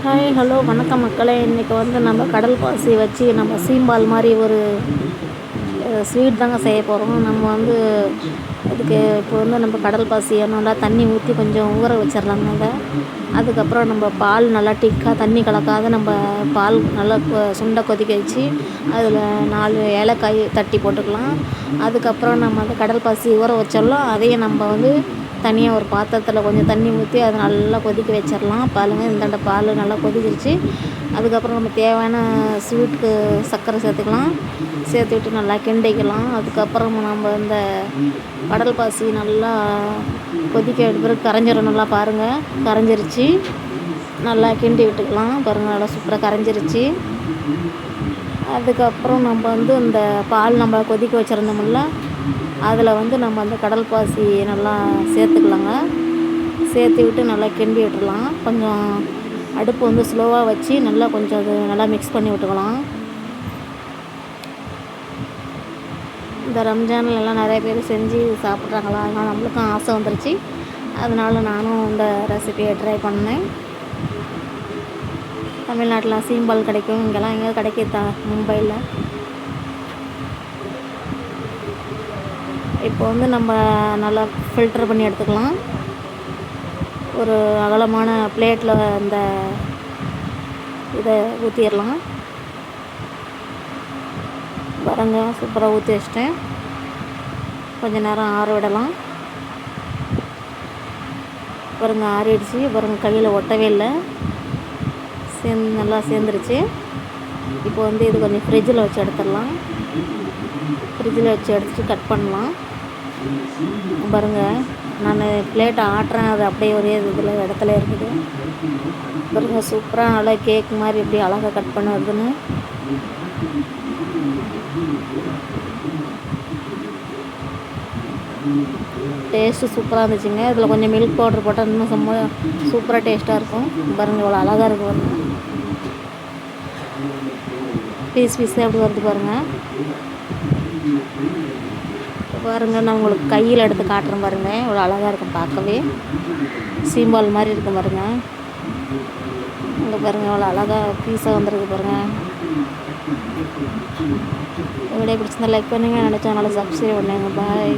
Hi hello வணக்கம் மக்களே. இன்றைக்கி வந்து நம்ம கடல் பாசி வச்சு நம்ம சீம்பால் மாதிரி ஒரு ஸ்வீட் தாங்க செய்ய போகிறோம். நம்ம வந்து இதுக்கு இப்போ வந்து நம்ம கடல் பாசியை நல்லா தண்ணி ஊற்றி கொஞ்சம் ஊற வச்சிடலாங்க. அதுக்கப்புறம் நம்ம பால் நல்லா டிக்காக தண்ணி கலக்காத நம்ம பால் நல்லா சுண்டை கொதிக்க வச்சு அதில் 4 ஏலக்காய் தட்டி போட்டுக்கலாம். அதுக்கப்புறம் நம்ம அந்த கடல் பாசி ஊற வச்சிடலாம். அதையும் நம்ம வந்து தனியாக ஒரு பாத்திரத்தில் கொஞ்சம் தண்ணி ஊற்றி அதை நல்லா கொதிக்க வச்சிடலாம். பாருங்க, இந்தாண்ட பால் நல்லா கொதிச்சிருச்சு. அதுக்கப்புறம் நம்ம தேவையான ஸ்வீட்டுக்கு சர்க்கரை சேர்த்துக்கலாம். சேர்த்துக்கிட்டு நல்லா கிண்டிக்கலாம். அதுக்கப்புறம் நம்ம இந்த கடல் பாசி நல்லா கொதிக்க பிறகு கரைஞ்சிரும். நல்லா பாருங்கள், கரைஞ்சிருச்சு. நல்லா கிண்டி விட்டுக்கலாம். பாருங்கள், நல்லா சூப்பராக கரைஞ்சிருச்சு. அதுக்கப்புறம் நம்ம வந்து இந்த பால் நம்ம கொதிக்க வச்சுருந்தோம்ல, அதில் வந்து நம்ம அந்த கடல் பாசி நல்லா சேர்த்துக்கலாங்க. சேர்த்து விட்டு நல்லா கிண்டி விட்டுடலாம். கொஞ்சம் அடுப்பு வந்து ஸ்லோவாக வச்சு நல்லா கொஞ்சம் அது நல்லா மிக்ஸ் பண்ணி விட்டுக்கலாம். இந்த ரம்ஜான்லாம் நிறைய பேர் செஞ்சு சாப்பிட்றாங்களா, அதனால் நம்மளுக்கும் ஆசை வந்துருச்சு. அதனால் நானும் இந்த ரெசிபியை ட்ரை பண்ணேன். தமிழ்நாட்டில் சீம்பால் கிடைக்கும், இங்கெல்லாம் எங்கே கிடைக்கிதா மும்பையில். இப்போ வந்து நம்ம நல்லா ஃபில்டர் பண்ணி எடுத்துக்கலாம். ஒரு அகலமான பிளேட்டில் இந்த இதை ஊற்றிடலாம். பாருங்க, சூப்பராக ஊற்றி வச்சிட்டேன். கொஞ்சம் நேரம் ஆற விடலாம். பாருங்க, ஆறிடுச்சு. பாருங்க, கையில் ஒட்டவே இல்லை, நல்லா சேர்ந்துருச்சு. இப்போ வந்து இது கொஞ்சம் ஃப்ரிட்ஜில் வச்சு எடுத்துடலாம். ஃப்ரிட்ஜில் வச்சு எடுத்துட்டு கட் பண்ணலாம். பாருங்கள், நான் பிளேட்டை ஆட்டுறேன், அது அப்படியே ஒரே இதில் இடத்துல இருக்குது. பாருங்கள், சூப்பராக நல்லா கேக் மாதிரி எப்படி அழகாக கட் பண்ண வருதுன்னு. டேஸ்ட்டு சூப்பராக இருந்துச்சுங்க. இதில் கொஞ்சம் மில்க் பவுடர் போட்டால் இன்னும் சூப்பராக டேஸ்ட்டாக இருக்கும். பாருங்கள், இவ்வளோ அழகாக இருக்குது. பாருங்கள், பீஸாக எப்படி வருது பாருங்கள். பாருங்கள், நான் உங்களுக்கு கையில் எடுத்து காட்டுறேன். பாருங்கள், இவ்வளோ அழகாக இருக்கும் பார்க்கவே. சீம்பால் மாதிரி இருக்கும் பாருங்கள். இங்கே பாருங்கள், இவ்வளோ அழகாக பீஸாக வந்துருக்கு பாருங்கள். வீடியோ பிடிச்சிருந்தா லைக் பண்ணுங்கள், நினச்சா நல்லா சப்ஸ்கிரைப் பண்ணுங்கள். பாய்.